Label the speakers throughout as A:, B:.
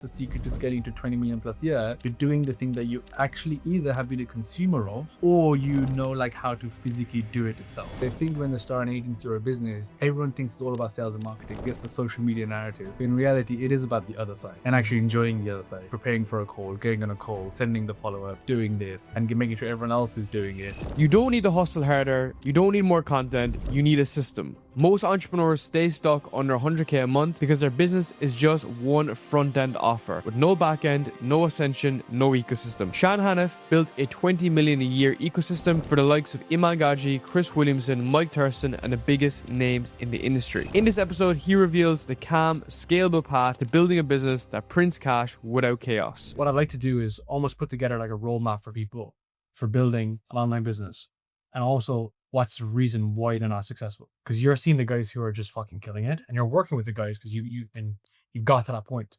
A: the secret to scaling to 20 million plus year. You're doing the thing that you actually either have been a consumer of, or you know like how to physically do it itself. I think when they start an agency or a business, everyone thinks it's all about sales and marketing. It's the social media narrative. In reality, it is about the other side and actually enjoying the other side. Preparing for a call, getting on a call, sending the follow-up, doing this, and making sure everyone else is doing it.
B: You don't need to hustle harder. You don't need more content. You need a system. Most entrepreneurs stay stuck under 100k a month because their business is just one front-end offer with no back-end, no ascension, no ecosystem. Shan Hanif built a 20 million a year ecosystem for the likes of Iman Gadzhi, Chris Williamson, Mike Thurston, and the biggest names in the industry. In this episode, he reveals the calm, scalable path to building a business that prints cash without chaos.
C: What I'd like to do is almost put together like a roadmap for people for building an online business, and also what's the reason why they're not successful. Because you're seeing the guys who are just fucking killing it, and you're working with the guys because you've got to that point.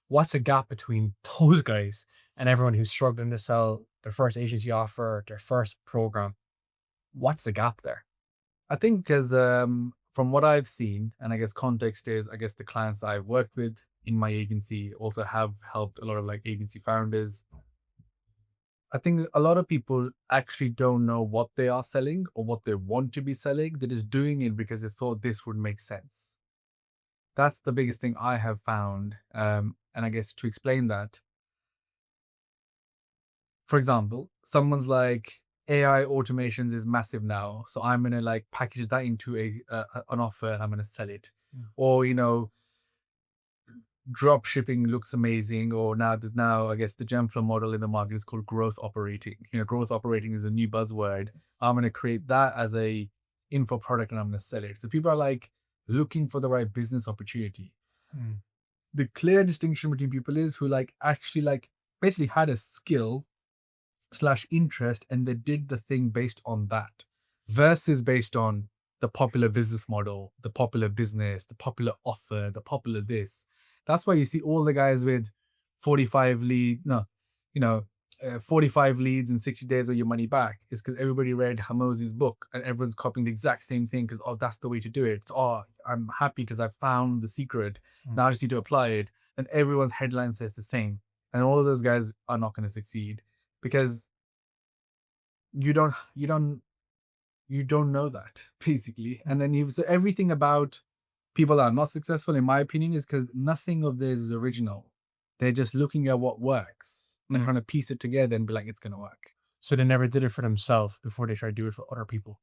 C: What's the gap between those guys and everyone who's struggling to sell their first agency offer, their first program? What's the gap there?
A: I think because from what I've seen, and I guess context is, I guess the clients I've worked with in my agency also have helped a lot of like agency founders. I think a lot of people actually don't know what they are selling or what they want to be selling. They're just doing it because they thought this would make sense. That's the biggest thing I have found. And I guess to explain that, for example, someone's like, AI automations is massive now, so I'm going to like package that into an offer and I'm going to sell it. Or, you know, drop shipping looks amazing, or now I guess the Genflow model in the market is called growth operating. You know, growth operating is a new buzzword. I'm going to create that as a info product and I'm going to sell it. So people are like looking for the right business opportunity. The clear distinction between people is who like actually like basically had a skill / interest and they did the thing based on that, versus based on the popular business model, the popular business, the popular offer, the popular this. That's why you see all the guys with 45 leads in 60 days or your money back, is because everybody read Hamosi's book and everyone's copying the exact same thing because, oh, that's the way to do it. So, I'm happy because I found the secret. Now I just need to apply it. And everyone's headline says the same. And all of those guys are not going to succeed because you don't know that, basically. And then so everything about people that are not successful, in my opinion, is because nothing of this is original. They're just looking at what works and trying to piece it together and be like, it's going to work.
C: So they never did it for themselves before they tried to do it for other people.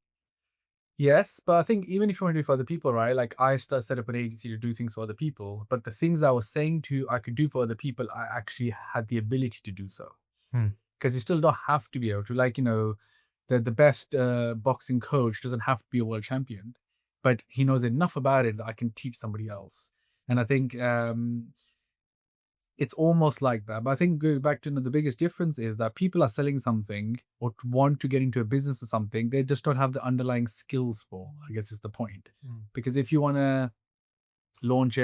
A: Yes, but I think even if you want to do it for other people, right? Like I set up an agency to do things for other people, but the things I was saying I could do for other people, I actually had the ability to do so. Because you still don't have to be able to, like, you know, the best boxing coach doesn't have to be a world champion, but he knows enough about it that I can teach somebody else. And I think it's almost like that. But I think going back to the biggest difference is that people are selling something or want to get into a business or something, they just don't have the underlying skills for, I guess is the point. Because if you want to launch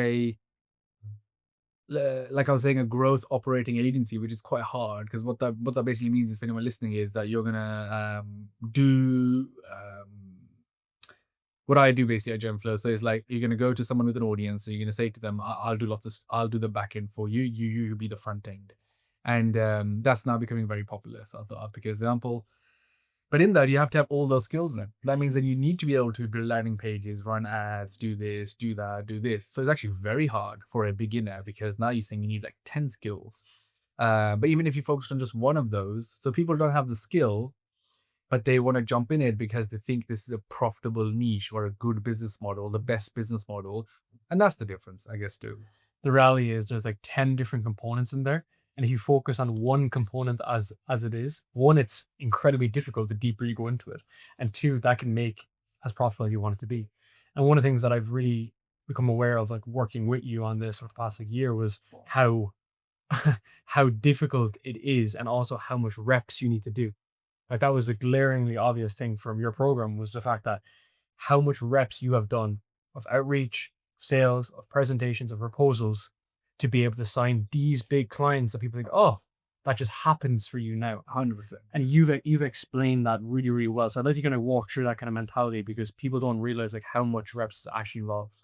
A: like I was saying, a growth operating agency, which is quite hard, because what that basically means is, for anyone listening, is that you're gonna do what I do basically at Genflow. So it's like you're gonna go to someone with an audience, so you're gonna say to them, I'll do the back end for you. You be the front end, and that's now becoming very popular. So I thought I'll pick an example. But in that, you have to have all those skills now. That means that you need to be able to build landing pages, run ads, do this, do that, do this. So it's actually very hard for a beginner, because now you're saying you need like 10 skills. But even if you focus on just one of those, so people don't have the skill, but they want to jump in it because they think this is a profitable niche or a good business model, the best business model. And that's the difference, I guess, too.
C: The reality is there's like 10 different components in there. And if you focus on one component as it is, one, it's incredibly difficult the deeper you go into it. And two, that can make as profitable as you want it to be. And one of the things that I've really become aware of, like working with you on this over the past year, was how difficult it is, and also how much reps you need to do. Like that was a glaringly obvious thing from your program, was the fact that how much reps you have done of outreach, sales, of presentations, of proposals, to be able to sign these big clients that people think, oh, that just happens for you now.
A: 100%.
C: And you've explained that really, really well. So I'd like to kind of walk through that kind of mentality, because people don't realize like how much reps is actually involved.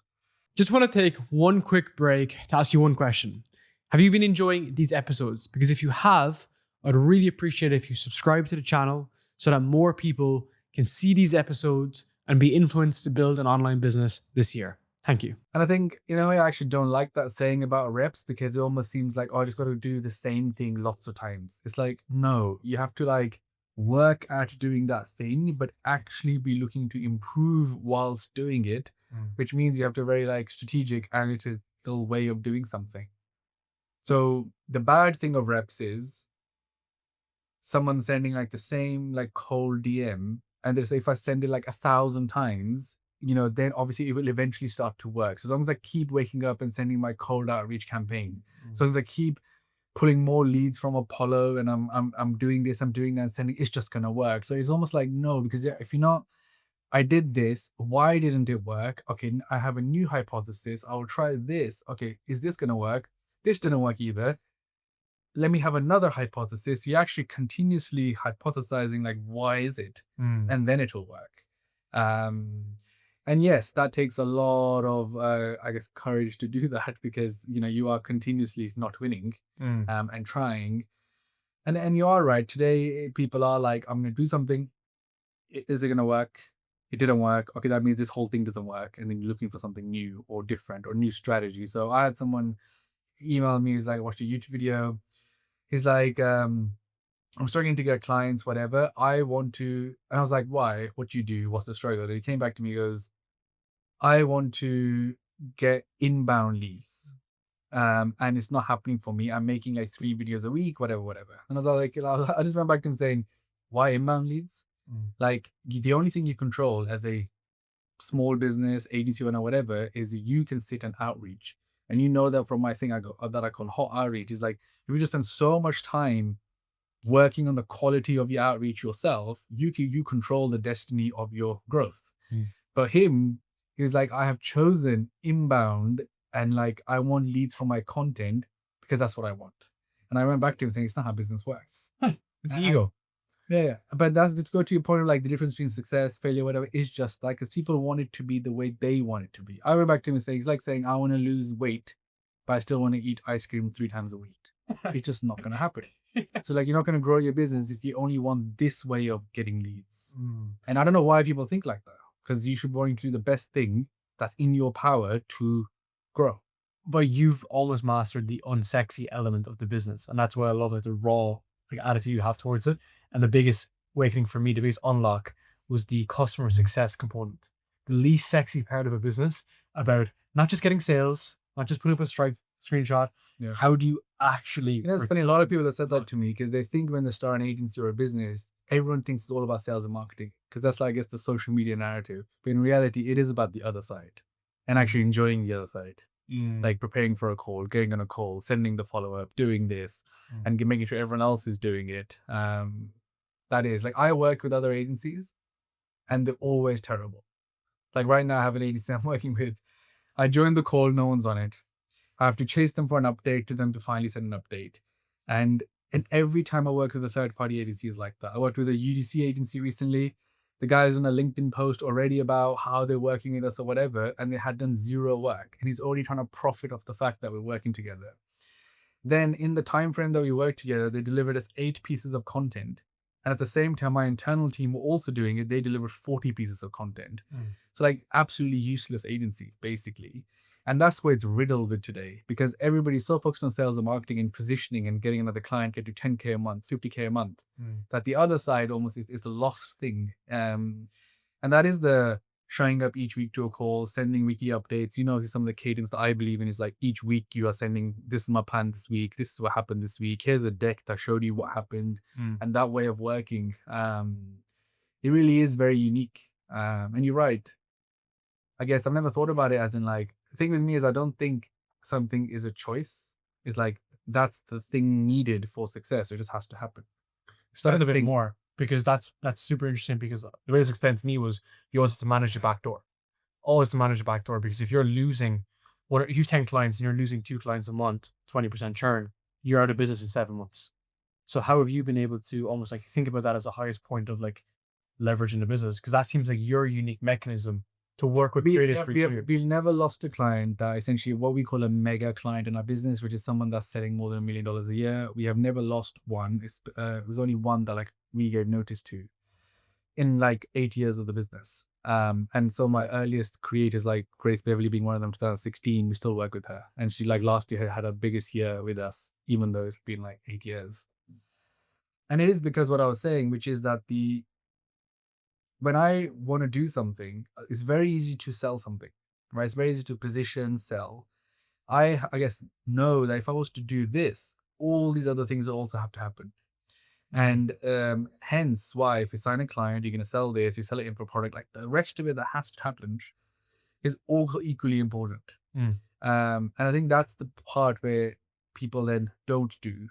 B: Just want to take one quick break to ask you one question. Have you been enjoying these episodes? Because if you have, I'd really appreciate it if you subscribe to the channel so that more people can see these episodes and be influenced to build an online business this year. Thank you.
A: And I think, I actually don't like that saying about reps, because it almost seems like, oh, I just got to do the same thing lots of times. It's like, no, you have to like work at doing that thing, but actually be looking to improve whilst doing it, which means you have to very like strategic, analytical way of doing something. So the bad thing of reps is someone sending like the same like cold DM, and they say if I send it like 1,000 times, then obviously it will eventually start to work. So as long as I keep waking up and sending my cold outreach campaign, so as I keep pulling more leads from Apollo, and I'm doing this, I'm doing that, and sending, it's just gonna work. So it's almost like, no, because if you're not, I did this, why didn't it work? Okay, I have a new hypothesis. I'll try this. Okay, is this gonna work? This didn't work either. Let me have another hypothesis. You're actually continuously hypothesizing, like, why is it? And then it'll work. And yes, that takes a lot of, I guess, courage to do that, because, you are continuously not winning and trying. And you are right. Today, people are like, I'm going to do something. Is it going to work? It didn't work. Okay, that means this whole thing doesn't work. And then you're looking for something new or different or new strategy. So I had someone email me, he's like, I watched a YouTube video. He's like, I'm starting to get clients, whatever. I want to, and I was like, why? What do you do? What's the struggle? And he came back to me, he goes, I want to get inbound leads. And it's not happening for me. I'm making like 3 videos a week, whatever. And I was like, I just went back to him saying, why inbound leads? Like, the only thing you control as a small business, agency, or whatever, is you can sit and outreach. And that from my thing that I call hot outreach, is like, if you just spend so much time working on the quality of your outreach yourself, you control the destiny of your growth. But him, he's like, I have chosen inbound, and like, I want leads from my content because that's what I want. And I went back to him saying, it's not how business works.
C: It's the ego.
A: Yeah. But that's to go to your point of like the difference between success, failure, whatever, is just like, because people want it to be the way they want it to be. I went back to him and saying, it's like saying, I want to lose weight, but I still want to eat ice cream 3 times a week. It's just not going to happen. So like, you're not going to grow your business if you only want this way of getting leads. And I don't know why people think like that, because you should want to do the best thing that's in your power to grow.
C: But you've almost mastered the unsexy element of the business. And that's why I love the raw like attitude you have towards it. And the biggest awakening for me, the biggest unlock, was the customer success component. The least sexy part of a business, about not just getting sales, not just putting up a Stripe screenshot.
A: Yeah.
C: How do you actually...
A: It's funny, a lot of people have said that to me, because they think when they start an agency or a business, everyone thinks it's all about sales and marketing, because that's like, I guess, the social media narrative. But in reality, it is about the other side, and actually enjoying the other side. Like preparing for a call, getting on a call, sending the follow-up, doing this, and making sure everyone else is doing it. That is, like, I work with other agencies, and they're always terrible. Like right now, I have an agency I'm working with. I joined the call, no one's on it. I have to chase them for an update to them to finally send an update. And every time I work with a third-party agency is like that. I worked with a UDC agency recently. The guy's on a LinkedIn post already about how they're working with us or whatever, and they had done 0 work. And he's already trying to profit off the fact that we're working together. Then in the time frame that we worked together, they delivered us 8 pieces of content. And at the same time, my internal team were also doing it. They delivered 40 pieces of content. So like, absolutely useless agency, basically. And that's where it's riddled with today, because everybody's so focused on sales and marketing and positioning and getting another client, get to 10K a month, 50K a month, that the other side almost is the lost thing. And that is the showing up each week to a call, sending weekly updates. Some of the cadence that I believe in is like, each week you are sending, this is my plan this week, this is what happened this week, here's a deck that showed you what happened. And that way of working, it really is very unique. And you're right. I guess I've never thought about it as in like, the thing with me is I don't think something is a choice. It's like, that's the thing needed for success. It just has to happen.
C: Start a bit more, because that's super interesting, because the way it was explained to me was you always have to manage the back door. Always to manage the back door, because if you're losing, if you have 10 clients and you're losing 2 clients a month, 20% churn, you're out of business in 7 months. So how have you been able to almost like think about that as the highest point of like leverage in the business? Because that seems like your unique mechanism to work with creators for
A: we've never lost a client that essentially what we call a mega client in our business, which is someone that's selling more than $1 million a year. We have never lost one. It was only one that like we gave notice to in like 8 years of the business. And so my earliest creators, like Grace Beverly being one of them, 2016, we still work with her. And she like last year had her biggest year with us, even though it's been like 8 years. And it is because what I was saying, which is that when I want to do something, it's very easy to sell something, right? It's very easy to position, sell. I guess know that if I was to do this, all these other things also have to happen. And hence why if you sign a client, you're going to sell this, you sell it in for a product, like the rest of it that has to happen is all equally important. And I think that's the part where people then don't do,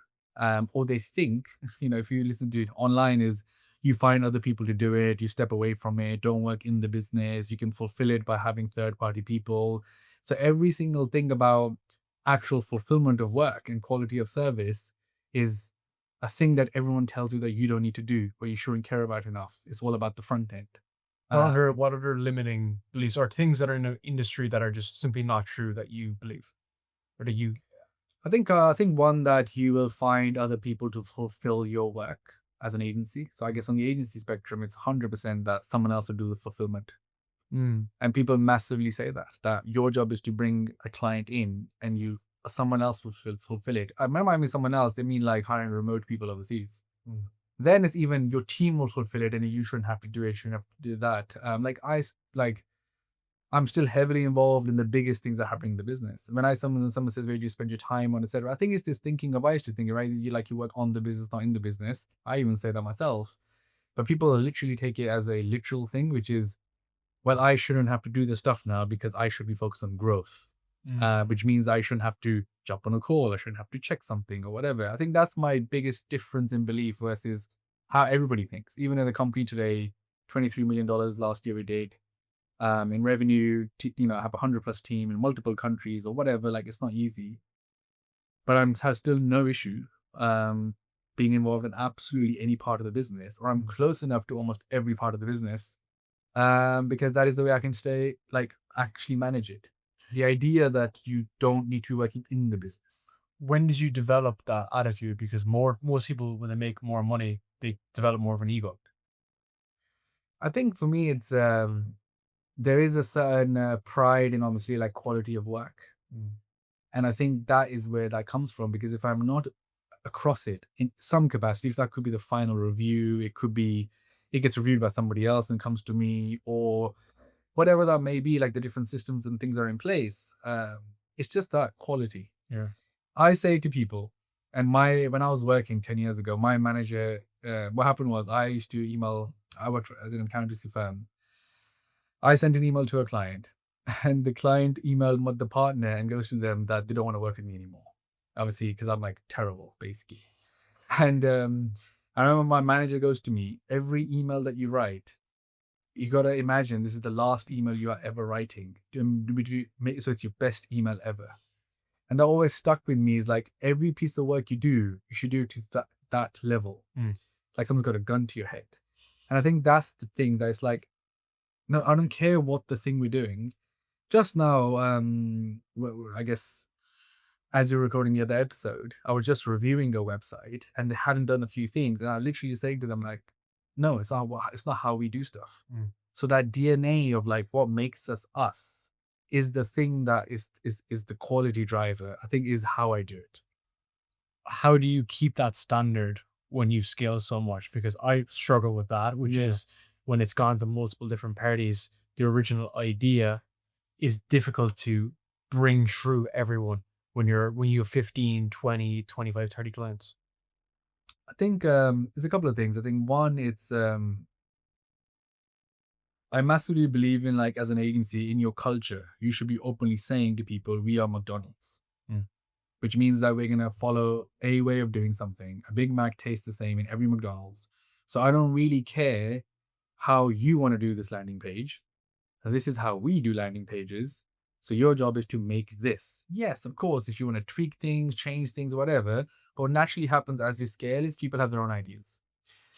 A: or they think, if you listen to it online, is you find other people to do it, you step away from it, don't work in the business, you can fulfill it by having third-party people. So every single thing about actual fulfillment of work and quality of service is a thing that everyone tells you that you don't need to do or you shouldn't care about enough. It's all about the front end.
C: What other limiting beliefs or things that are in an industry that are just simply not true that you believe? Or that you...
A: I think one that you will find other people to fulfill your work as an agency. So I guess on the agency spectrum, it's 100% that someone else will do the fulfillment. And people massively say that your job is to bring a client in and someone else will fulfill it. When I mean someone else, they mean like hiring remote people overseas. Then it's even your team will fulfill it and you shouldn't have to do it, shouldn't have to do that. I'm still heavily involved in the biggest things that are happening in the business. When someone says, where do you spend your time on, etc. I think it's this thinking of, I used to think, right? You work on the business, not in the business. I even say that myself. But people literally take it as a literal thing, which is, well, I shouldn't have to do this stuff now because I should be focused on growth, which means I shouldn't have to jump on a call. I shouldn't have to check something or whatever. I think that's my biggest difference in belief versus how everybody thinks. Even in the company today, $23 million last year we did. In revenue, I have 100+ team in multiple countries or whatever. Like, it's not easy, but have still no issue being involved in absolutely any part of the business, or I'm close enough to almost every part of the business because that is the way I can actually manage it. The idea that you don't need to be working in the business.
C: When did you develop that attitude? Because most people, when they make more money, they develop more of an ego.
A: I think for me, it's there is a certain pride in obviously like quality of work. And I think that is where that comes from, because if I'm not across it in some capacity, if that could be the final review, it could be, it gets reviewed by somebody else and comes to me, or whatever that may be, like the different systems and things are in place. It's just that quality.
C: Yeah.
A: I say to people, and when I was working 10 years ago, my manager, what happened was I used to email, I worked as an accountancy firm. I sent an email to a client and the client emailed the partner and goes to them that they don't want to work with me anymore. Obviously, because I'm like terrible, basically. And I remember my manager goes to me, every email that you write, you got to imagine this is the last email you are ever writing. So it's your best email ever. And that always stuck with me, is like every piece of work you do, you should do it to that level. Like someone's got a gun to your head. And I think that's the thing, that it's like, no, I don't care what the thing we're doing. Just now, I guess, as you're recording the other episode, I was just reviewing a website and they hadn't done a few things. And I literally saying to them, like, no, it's not how we do stuff. So that DNA of like what makes us is the thing that is the quality driver, I think, is how I do it.
C: How do you keep that standard when you scale so much? Because I struggle with that, which is when it's gone to multiple different parties, the original idea is difficult to bring through everyone when you have 15, 20, 25, 30 clients.
A: I think there's a couple of things. I think one, it's I massively believe in, like, as an agency, in your culture, you should be openly saying to people, we are McDonald's. Which means that we're going to follow a way of doing something. A Big Mac tastes the same in every McDonald's. So I don't really care how you want to do this landing page. This is how we do landing pages. So your job is to make this. Yes, of course, if you want to tweak things, change things, whatever. But what naturally happens as you scale is people have their own ideas.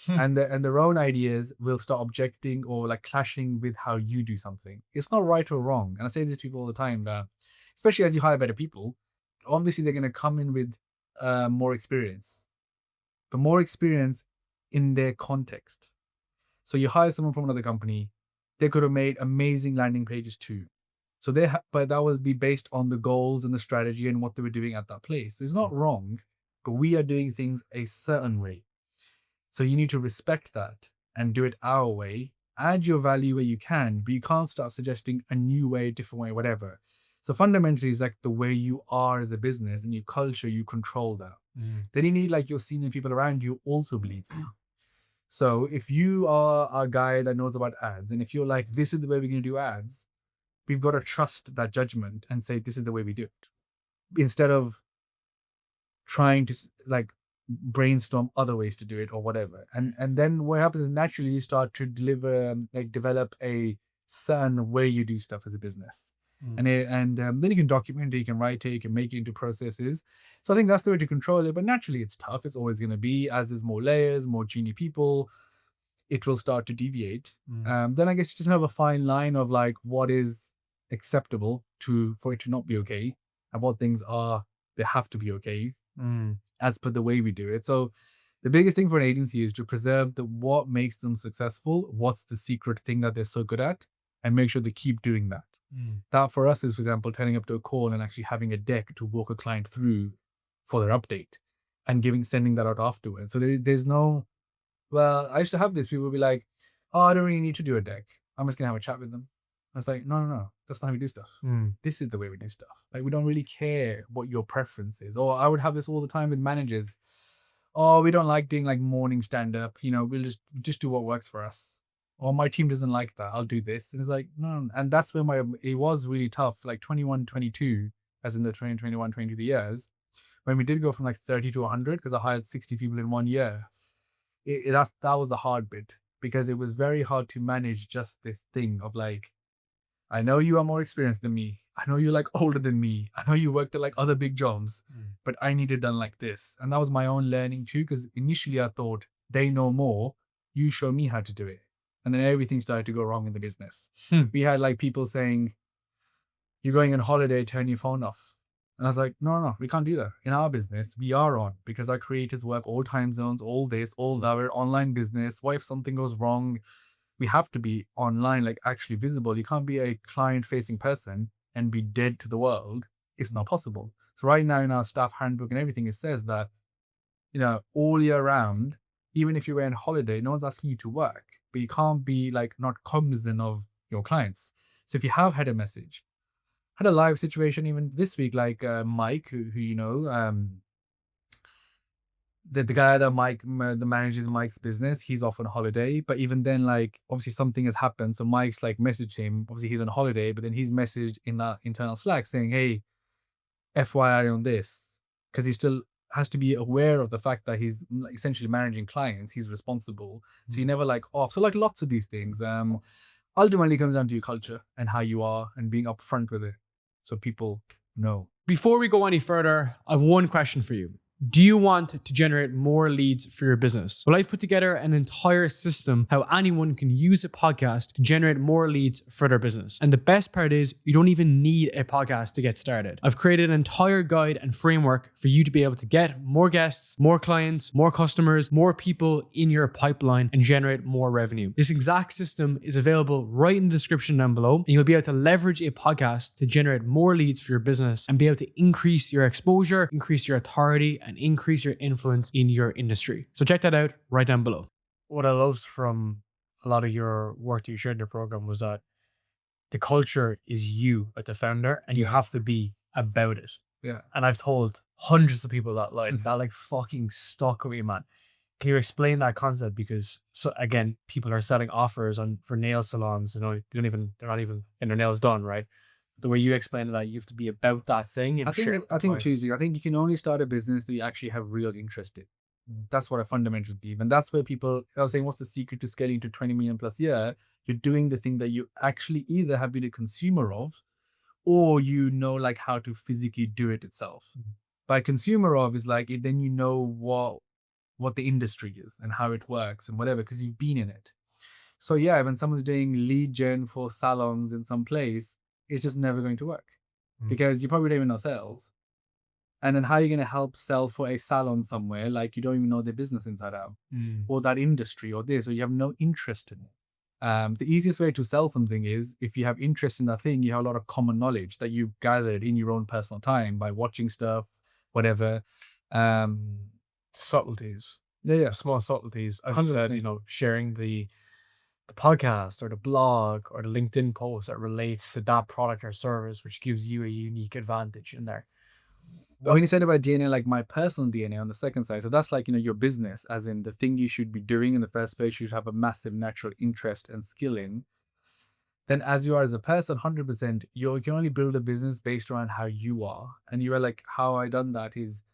A: and their own ideas will start objecting or like clashing with how you do something. It's not right or wrong. And I say this to people all the time that, especially as you hire better people, obviously they're going to come in with more experience, but more experience in their context. So you hire someone from another company, they could have made amazing landing pages too. So but that would be based on the goals and the strategy and what they were doing at that place. So it's not wrong, but we are doing things a certain way. So you need to respect that and do it our way. Add your value where you can, but you can't start suggesting a new way, a different way, whatever. So fundamentally, it's like the way you are as a business and your culture, you control that. Then you need like your senior people around you also believe that. So if you are a guy that knows about ads, and if you're like, this is the way we're going to do ads, we've got to trust that judgment and say, this is the way we do it. Instead of trying to like brainstorm other ways to do it or whatever. And then what happens is naturally you start to develop a certain way you do stuff as a business. And then you can document it, you can write it, you can make it into processes. So I think that's the way to control it. But naturally it's tough. It's always going to be, as there's more layers, more junior people, it will start to deviate. Then I guess you just have a fine line of like what is acceptable for it to not be okay, and what things they have to be okay as per the way we do it. So the biggest thing for an agency is to preserve what makes them successful, what's the secret thing that they're so good at, and make sure they keep doing that. That for us is, for example, turning up to a call and actually having a deck to walk a client through for their update and sending that out afterwards. So there's no, well, I used to have this, people would be like, oh, I don't really need to do a deck. I'm just going to have a chat with them. I was like, no, that's not how we do stuff. This is the way we do stuff. Like, we don't really care what your preference is. Or I would have this all the time with managers. Oh, we don't like doing like morning stand-up. We'll just do what works for us. Or my team doesn't like that. I'll do this. And it's like, no. And that's when it was really tough, like 21, 22, as in the 2021, 22 years, when we did go from like 30 to 100, because I hired 60 people in 1 year. That was the hard bit, because it was very hard to manage just this thing of like, I know you are more experienced than me. I know you're like older than me. I know you worked at like other big jobs, but I need it done like this. And that was my own learning too, because initially I thought they know more. You show me how to do it. And then everything started to go wrong in the business. We had like people saying, you're going on holiday, turn your phone off. And I was like, no, we can't do that. In our business, we are on, because our creators work all time zones, all this, all that. We're online business. What if something goes wrong? We have to be online, like actually visible. You can't be a client-facing person and be dead to the world. It's not possible. So right now in our staff handbook and everything, it says that, all year round, even if you're on holiday, no one's asking you to work, but you can't be like not cognizant of your clients. So if you have had a message, had a live situation even this week, like Mike, who the guy that manages Mike's business, he's off on holiday. But even then, like, obviously something has happened. So Mike's like messaged him. Obviously he's on holiday, but then he's messaged in that internal Slack saying, hey, FYI on this, because he still has to be aware of the fact that he's essentially managing clients. He's responsible. So you never like off. So like lots of these things ultimately comes down to your culture and how you are and being upfront with it, so people know.
B: Before we go any further, I have one question for you. Do you want to generate more leads for your business? Well, I've put together an entire system how anyone can use a podcast to generate more leads for their business. And the best part is you don't even need a podcast to get started. I've created an entire guide and framework for you to be able to get more guests, more clients, more customers, more people in your pipeline and generate more revenue. This exact system is available right in the description down below, and you'll be able to leverage a podcast to generate more leads for your business and be able to increase your exposure, increase your authority, and increase your influence in your industry. So check that out right down below.
C: What I loved from a lot of your work that you shared in the program was that the culture is you at the founder, and you have to be about it.
A: Yeah.
C: And I've told hundreds of people that line, that like fucking stuck with me, man. Can you explain that concept? Because again, people are setting offers for nail salons, they're not even getting their nails done, right? The way you explained that, you have to be about that thing. And
A: I think choosing. I think you can only start a business that you actually have real interest in. That's what I fundamentally believe, and that's where people are saying, "What's the secret to scaling to 20 million plus year?" You're doing the thing that you actually either have been a consumer of, or like how to physically do it itself. By consumer of is like then what what the industry is and how it works and whatever, because you've been in it. So yeah, when someone's doing lead gen for salons in some place, it's just never going to work because you probably don't even know sales. And then how are you going to help sell for a salon somewhere like you don't even know their business inside out or that industry or this, or you have no interest in it? The easiest way to sell something is if you have interest in that thing, you have a lot of common knowledge that you've gathered in your own personal time by watching stuff, whatever.
C: Subtleties,
A: Yeah.
C: small subtleties. As you said,
A: 100%.
C: sharing the podcast or the blog or the LinkedIn post that relates to that product or service, which gives you a unique advantage in there.
A: When you said about DNA, like my personal DNA on the second side, so that's like, your business, as in the thing you should be doing in the first place, you should have a massive natural interest and skill in. Then as you are as a person, 100%, you can only build a business based around how you are. And you are like, how I done that is,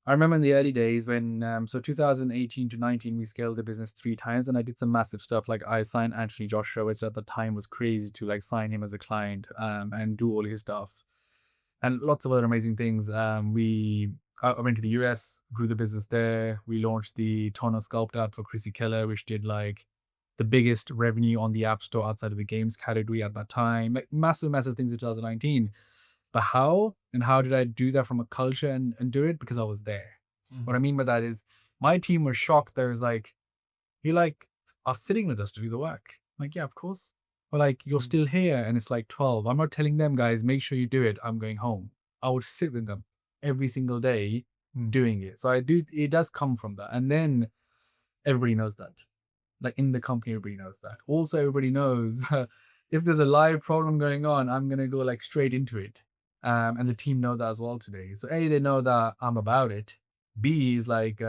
A: I remember in the early days when, so 2018 to 19, we scaled the business 3 times and I did some massive stuff. Like I signed Anthony Joshua, which at the time was crazy to like sign him as a client and do all his stuff. And lots of other amazing things. I went to the US, grew the business there. We launched the Toner Sculpt app for Chrissy Keller, which did like the biggest revenue on the App Store outside of the games category at that time. Like massive things in 2019. But how did I do that from a culture and do it? Because I was there. What I mean by that is my team was shocked. There's like, you like are sitting with us to do the work. I'm like, yeah, of course. Or like, you're still here and it's like 12. I'm not telling them, guys, make sure you do it. I'm going home. I would sit with them every single day doing it. So it does come from that. And then everybody knows that. Like in the company, everybody knows that. Also, everybody knows if there's a live problem going on, I'm going to go like straight into it. And the team know that as well today. So A, they know that I'm about it. B is like,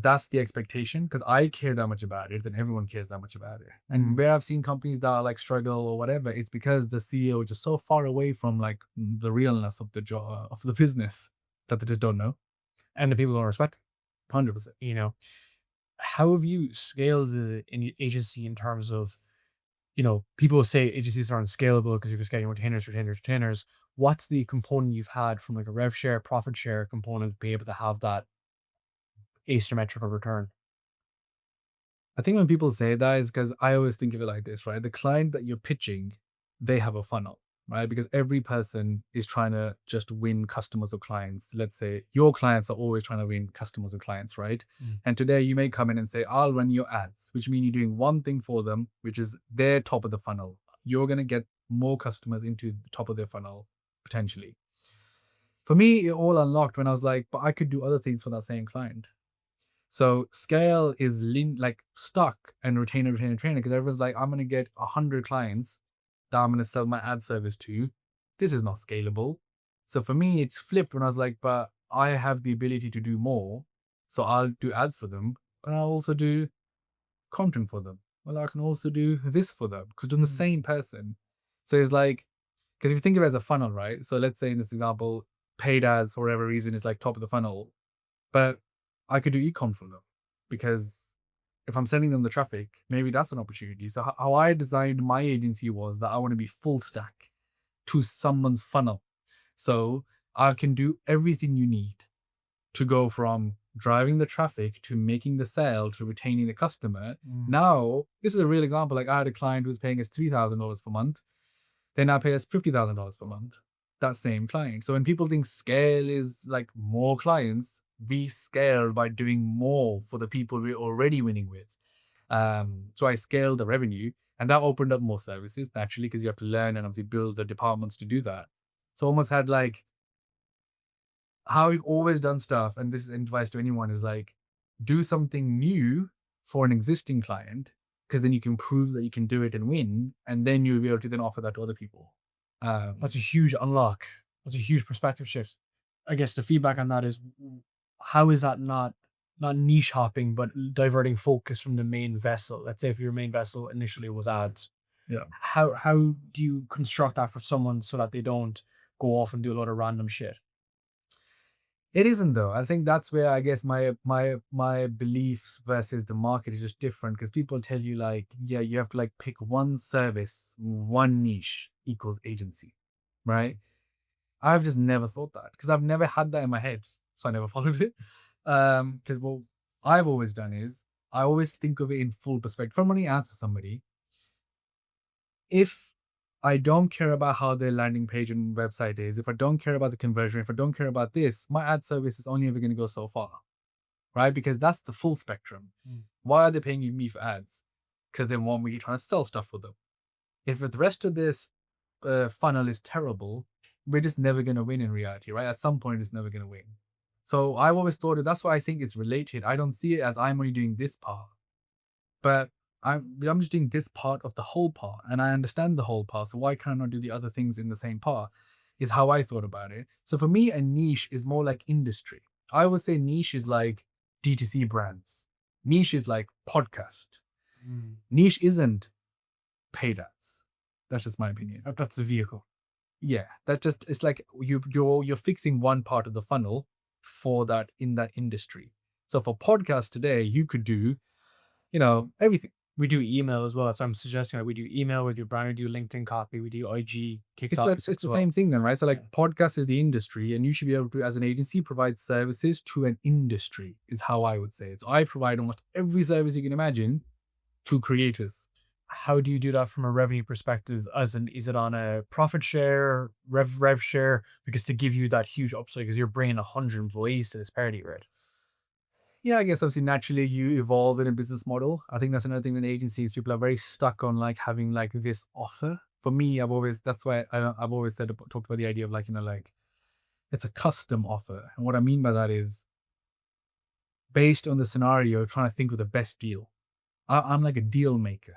A: that's the expectation because I care that much about it, then everyone cares that much about it. And where I've seen companies that are like struggle or whatever, it's because the CEO is just so far away from like the realness of the job of the business that they just don't know.
C: And the people don't respect
A: 100%.
C: How have you scaled an agency in terms of, people say agencies aren't scalable because you're just getting retainers. What's the component you've had from like a rev share, profit share component to be able to have that asymmetrical return?
A: I think when people say that is because I always think of it like this, right? The client that you're pitching, they have a funnel, right? Because every person is trying to just win customers or clients. Let's say your clients are always trying to win customers or clients, right? And today you may come in and say, I'll run your ads, which means you're doing one thing for them, which is their top of the funnel. You're going to get more customers into the top of their funnel, potentially. For me, it all unlocked when I was like, but I could do other things for that same client. So scale is like stuck and retainer because everyone's like, I'm going to get 100 clients that I'm going to sell my ad service to. This is not scalable. So for me, it's flipped when I was like, but I have the ability to do more. So I'll do ads for them, but I'll also do content for them. Well, I can also do this for them because I'm the same person. So it's like, because if you think of it as a funnel, right? So let's say in this example, paid ads for whatever reason is like top of the funnel, but I could do e-com for them because if I'm sending them the traffic, maybe that's an opportunity. So how I designed my agency was that I want to be full stack to someone's funnel. So I can do everything you need to go from driving the traffic to making the sale to retaining the customer. Now, this is a real example. Like I had a client who was paying us $3,000 per month. They now pay us $50,000 per month. That same client. So when people think scale is like more clients, we scale by doing more for the people we're already winning with. So I scaled the revenue and that opened up more services naturally because you have to learn and obviously build the departments to do that. So almost had like how we've always done stuff. And this is advice to anyone is like, do something new for an existing client because then you can prove that you can do it and win. And then you'll be able to then offer that to other people.
C: That's a huge unlock. That's a huge perspective shift. I guess the feedback on that is, how is that not niche hopping, but diverting focus from the main vessel? Let's say if your main vessel initially was ads.
A: Yeah.
C: How do you construct that for someone so that they don't go off and do a lot of random shit?
A: It isn't though. I think that's where I guess my beliefs versus the market is just different because people tell you like, yeah, you have to like pick one service, one niche equals agency, right? I've just never thought that because I've never had that in my head. so I never followed it. Because what I've always done is I always think of it in full perspective. If I'm running ads for somebody, if I don't care about how their landing page and website is, if I don't care about the conversion, if I don't care about this, my ad service is only ever going to go so far, right? Because that's the full spectrum. Why are they paying me for ads? Because they want me trying to sell stuff for them. If the rest of this funnel is terrible, we're just never going to win in reality, right? At some point, it's never going to win. So I've always thought that's why I think it's related. I don't see it as I'm only doing this part, but I'm just doing this part of the whole part, and I understand the whole part. So why can't I not do the other things in the same part? Is how I thought about it. So for me, a niche is more like industry. I would say niche is like D2C brands. Niche is like podcast. Niche isn't paid ads. That's just my opinion.
C: That's a vehicle.
A: Yeah, that just, it's like you're fixing one part of the funnel for that in that industry. So for podcasts today, you could do, everything.
C: We do email as well. So I'm suggesting that we do email with your brand, we do LinkedIn copy, we do IG, TikTok.
A: It's the same thing then, right? So like podcast is the industry, and you should be able to, as an agency, provide services to an industry is how I would say it. So I provide almost every service you can imagine to creators.
C: How do you do that from a revenue perspective? Is it on a profit share, rev share? Because to give you that huge upside, because you're bringing 100 employees to this party, right?
A: Yeah, I guess obviously naturally you evolve in a business model. I think that's another thing with agencies. People are very stuck on like having like this offer. For me, that's why I've always talked about the idea of like, it's a custom offer. And what I mean by that is based on the scenario, trying to think of the best deal. I'm like a deal maker.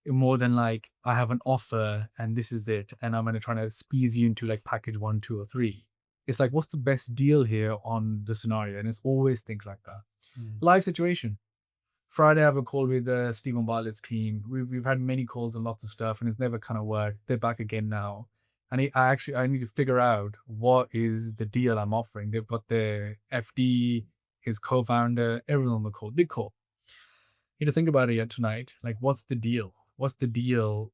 A: More than like I have an offer and this is it, and I'm going to try to squeeze you into like package 1, 2, or 3. It's like, what's the best deal here on the scenario? And it's always things like that. Live situation. Friday, I have a call with Stephen Bartlett's team. We've had many calls and lots of stuff, and it's never kind of worked. They're back again now. And I need to figure out what is the deal I'm offering. They've got their FD, his co-founder, everyone on the call. Big call. You need to think about it yet tonight. Like, what's the deal? What's the deal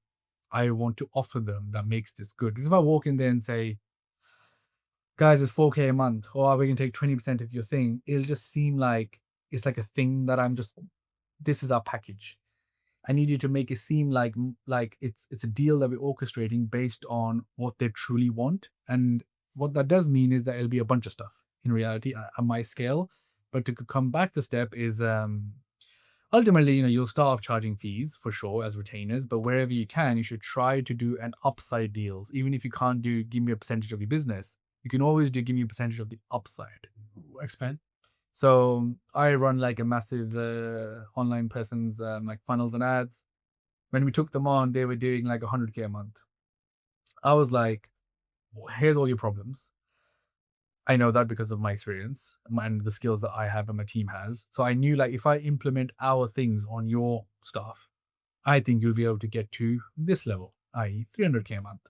A: I want to offer them that makes this good? Because if I walk in there and say, guys, it's $4K a month, or we can take 20% of your thing, it'll just seem like it's like a thing that this is our package. I need you to make it seem like it's a deal that we're orchestrating based on what they truly want. And what that does mean is that it'll be a bunch of stuff in reality at my scale. But to come back the step is ultimately, you'll start off charging fees for sure as retainers, but wherever you can, you should try to do an upside deals. Even if you can't give me a percentage of your business, you can always give me a percentage of the upside.
C: Expand.
A: So I run like a massive online person's like funnels and ads. When we took them on, they were doing like 100K a month. I was like, here's all your problems. I know that because of my experience and the skills that I have and my team has. So I knew like if I implement our things on your stuff, I think you'll be able to get to this level, i.e. 300K a month.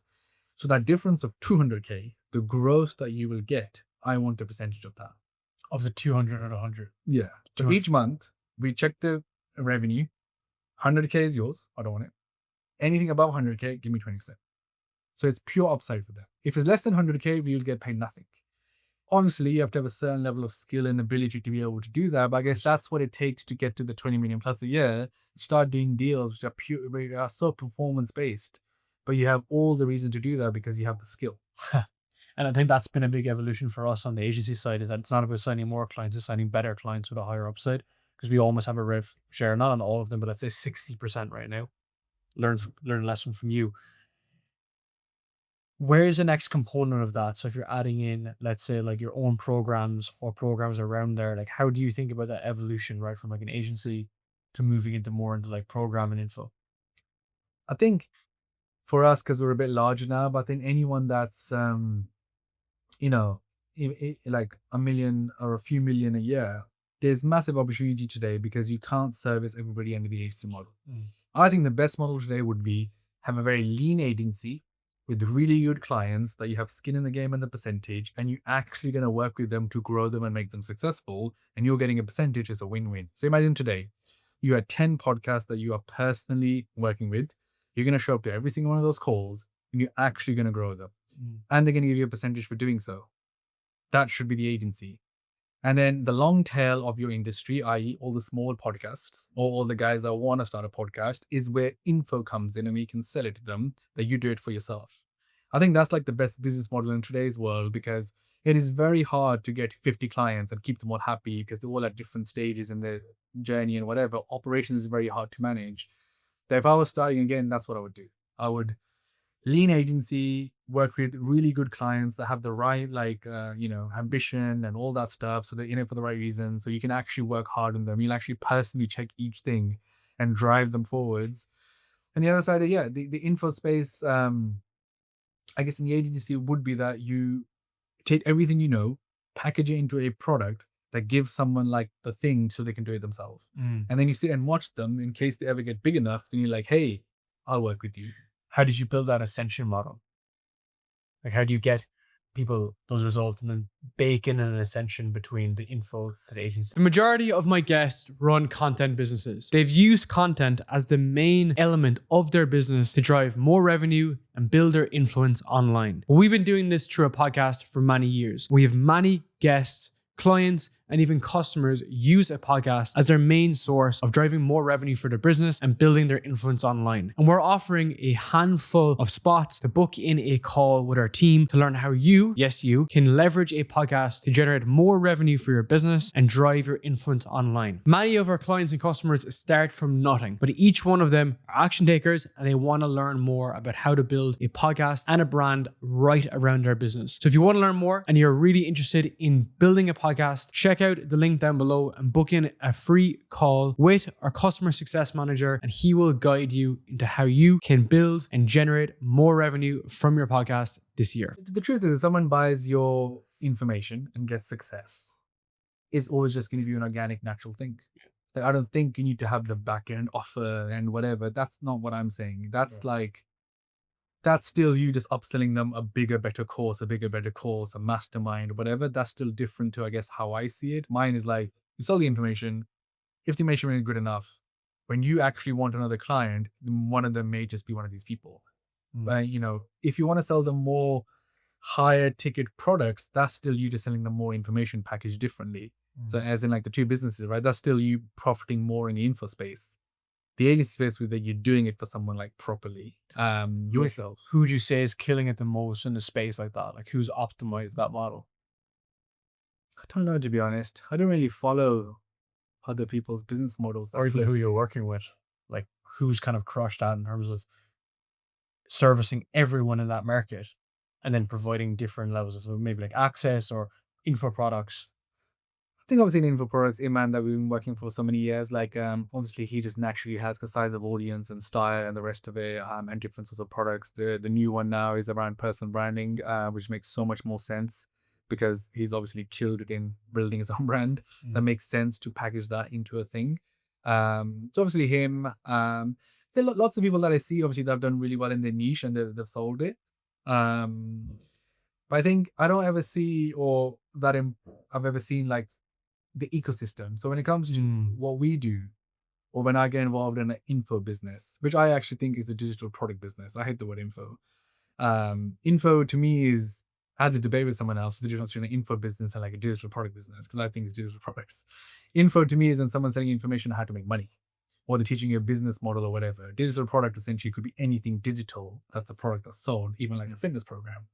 A: So that difference of 200K, the growth that you will get, I want a percentage of that.
C: Of the 200 or 100?
A: Yeah. So each month, we check the revenue. 100K is yours. I don't want it. Anything above 100K, give me 20%. So it's pure upside for them. If it's less than 100K, we will get paid nothing. Obviously, you have to have a certain level of skill and ability to be able to do that. But I guess that's what it takes to get to the 20 million plus a year. You start doing deals which are so performance based, but you have all the reason to do that because you have the skill.
C: And I think that's been a big evolution for us on the agency side, is that it's not about signing more clients, it's signing better clients with a higher upside, because we almost have a rev share, not on all of them, but let's say 60% right now. Learn a lesson from you. Where is the next component of that? So if you're adding in, let's say like your own programs or programs around there, like how do you think about that evolution, right? From like an agency to moving into more into like program and info?
A: I think for us, because we're a bit larger now, but I think anyone that's, like $1 million or a few million a year, there's massive opportunity today because you can't service everybody under the agency model. I think the best model today would be have a very lean agency with really good clients that you have skin in the game and the percentage, and you're actually going to work with them to grow them and make them successful, and you're getting a percentage. It's a win-win. So imagine today, you had 10 podcasts that you are personally working with. You're going to show up to every single one of those calls, and you're actually going to grow them. And they're going to give you a percentage for doing so. that should be the agency. And then the long tail of your industry, i.e., all the small podcasts or all the guys that want to start a podcast, is where info comes in and we can sell it to them that you do it for yourself. I think that's like the best business model in today's world, because it is very hard to get 50 clients and keep them all happy because they're all at different stages in their journey and whatever. Operations is very hard to manage. So if I was starting again, that's what I would do. I would lean agency, work with really good clients that have the right ambition and all that stuff, so they're in it for the right reasons, so you can actually work hard on them. You'll actually personally check each thing and drive them forwards. And the other side of the info space, I guess in the agency would be that you take everything package it into a product that gives someone like the thing so they can do it themselves. And then you sit and watch them in case they ever get big enough, then you're like, hey, I'll work with you.
C: How did you build that ascension model? Like, how do you get people those results and then bake in an ascension between the info to the agency?
B: The majority of my guests run content businesses. They've used content as the main element of their business to drive more revenue and build their influence online. We've been doing this through a podcast for many years. We have many guests, clients, and even customers use a podcast as their main source of driving more revenue for their business and building their influence online. And we're offering a handful of spots to book in a call with our team to learn how you, yes, you, can leverage a podcast to generate more revenue for your business and drive your influence online. Many of our clients and customers start from nothing, but each one of them are action takers and they want to learn more about how to build a podcast and a brand right around their business. So if you want to learn more and you're really interested in building a podcast, check out the link down below and book in a free call with our customer success manager, and he will guide you into how you can build and generate more revenue from your podcast this year.
A: The truth is, if someone buys your information and gets success, it's always just going to be an organic, natural thing. Like, I don't think you need to have the backend offer and whatever. That's not what I'm saying. That's still you just upselling them a bigger, better course, a mastermind, whatever. That's still different to, I guess, how I see it. Mine is like, you sell the information. If the information is good enough, when you actually want another client, one of them may just be one of these people. But, if you want to sell them more higher ticket products, that's still you just selling them more information packaged differently. So as in like the two businesses, right? That's still you profiting more in the info space. The agency space with that you're doing it for someone like properly. Yourself.
C: Who would you say is killing it the most in the space like that? Like, who's optimized that model?
A: I don't know, to be honest. I don't really follow other people's business models.
C: Or even who you're working with. Like, who's kind of crushed that in terms of servicing everyone in that market and then providing different levels of maybe like access or info products.
A: I think obviously in info products, Iman, that we've been working for so many years, like obviously he just naturally has a size of audience and style and the rest of it, and different sorts of products. The new one now is around personal branding, which makes so much more sense because he's obviously chilled in building his own brand. That makes sense to package that into a thing. So obviously him. There are lots of people that I see obviously that have done really well in their niche and they've sold it. But I think I don't ever see I've ever seen like the ecosystem. So when it comes to what we do, or when I get involved in an info business, which I actually think is a digital product business. I hate the word info. Info to me is, I had to debate with someone else the difference between an info business and like a digital product business, because I think it's digital products. Info to me is when someone's selling information on how to make money, or they're teaching you a business model or whatever. Digital product essentially could be anything digital that's a product that's sold, even like a fitness program.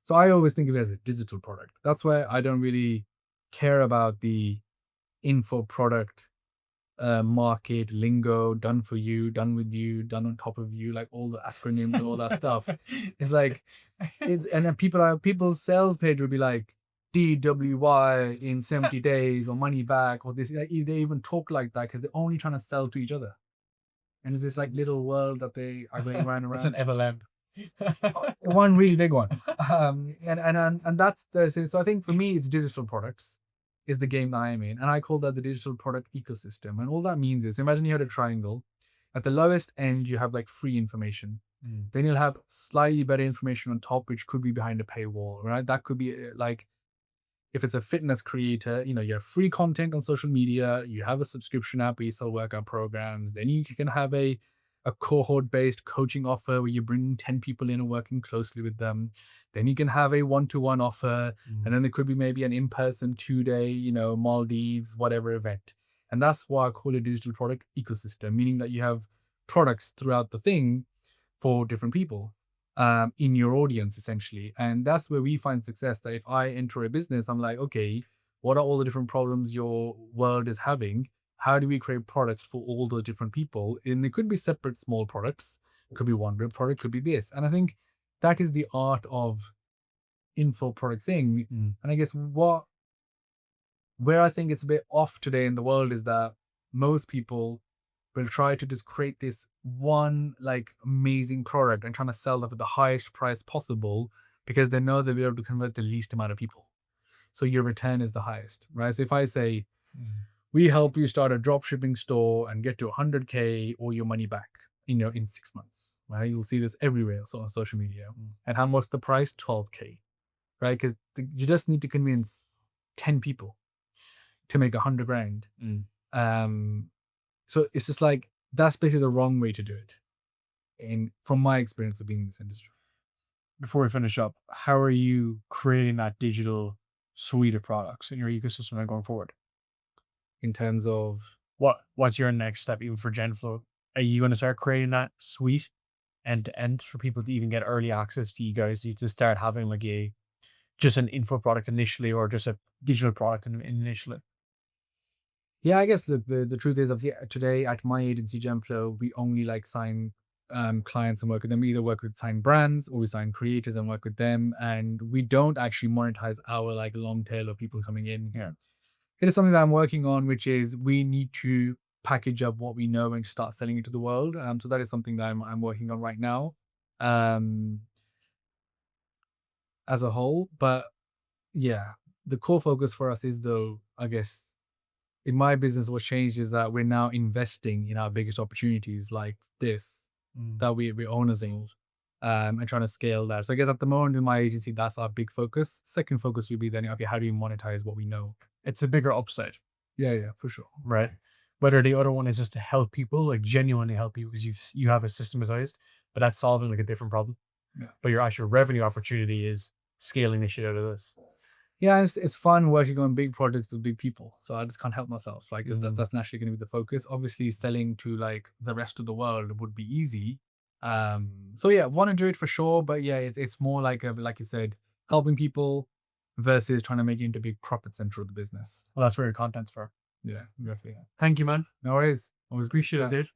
A: So I always think of it as a digital product. That's why I don't really care about the info product market lingo, done for you, done with you, done on top of you, like all the acronyms and all that stuff. It's like, and then people's sales page would be like DWY in 70 days or money back, or this. Like, they even talk like that because they're only trying to sell to each other. And it's this like little world that they are going around.
C: It's an MLM.
A: One really big one. And that's so I think for me it's digital products is the game that I am in, and I call that the digital product ecosystem. And all that means is, imagine you had a triangle. At the lowest end you have like free information, then you'll have slightly better information on top, which could be behind a paywall, right? That could be like, if it's a fitness creator, you have free content on social media, you have a subscription app where you sell workout programs, then you can have a a cohort-based coaching offer where you're bringing 10 people in and working closely with them. Then you can have a one-to-one offer, and then it could be maybe an in-person 2-day, Maldives, whatever event. And that's why I call it a digital product ecosystem, meaning that you have products throughout the thing for different people in your audience, essentially. And that's where we find success, that if I enter a business, I'm like, okay, what are all the different problems your world is having? How do we create products for all those different people? And it could be separate small products. It could be one big product, could be this. And I think that is the art of info product thing. And I guess where I think it's a bit off today in the world is that most people will try to just create this one like amazing product and trying to sell that at the highest price possible because they know they'll be able to convert the least amount of people. So your return is the highest, right? So if I say, we help you start a drop shipping store and get to 100K or your money back, in 6 months, right? You'll see this everywhere on social media. And how much the price? 12K, right? Because you just need to convince 10 people to make 100 grand. So it's just like, that's basically the wrong way to do it. And from my experience of being in this industry.
C: Before we finish up, how are you creating that digital suite of products in your ecosystem going forward?
A: In terms of
C: what's your next step even for Genflow? Are you going to start creating that suite end to end for people to even get early access to you guys, to start having like just an info product initially, or just a digital product initially?
A: Yeah, I guess the truth is, obviously today at my agency Genflow, we only like sign clients and work with them. We either work with sign brands or we sign creators and work with them, and we don't actually monetize our like long tail of people coming in here. It is something that I'm working on, which is we need to package up what we know and start selling it to the world. So that is something that I'm working on right now, as a whole. But yeah, the core focus for us is, though, I guess, in my business, what's changed is that we're now investing in our biggest opportunities like this, that we're owners in, and trying to scale that. So I guess at the moment in my agency, that's our big focus. Second focus would be then, okay, how do we monetize what we know?
C: It's a bigger upside.
A: Yeah, for sure.
C: Right. Whether the other one is just to help people, like genuinely help you, because you have it systematized, but that's solving like a different problem.
A: Yeah.
C: But your actual revenue opportunity is scaling the shit out of this.
A: Yeah, it's fun working on big projects with big people. So I just can't help myself. Like that's naturally going to be the focus. Obviously, selling to like the rest of the world would be easy. So yeah, want to do it for sure. But yeah, it's more like like you said, helping people versus trying to make it into a big profit center of the business.
C: Well, that's where your content's for.
A: Yeah, exactly.
C: Thank you, man.
A: No worries. Always
C: Appreciate it, dude.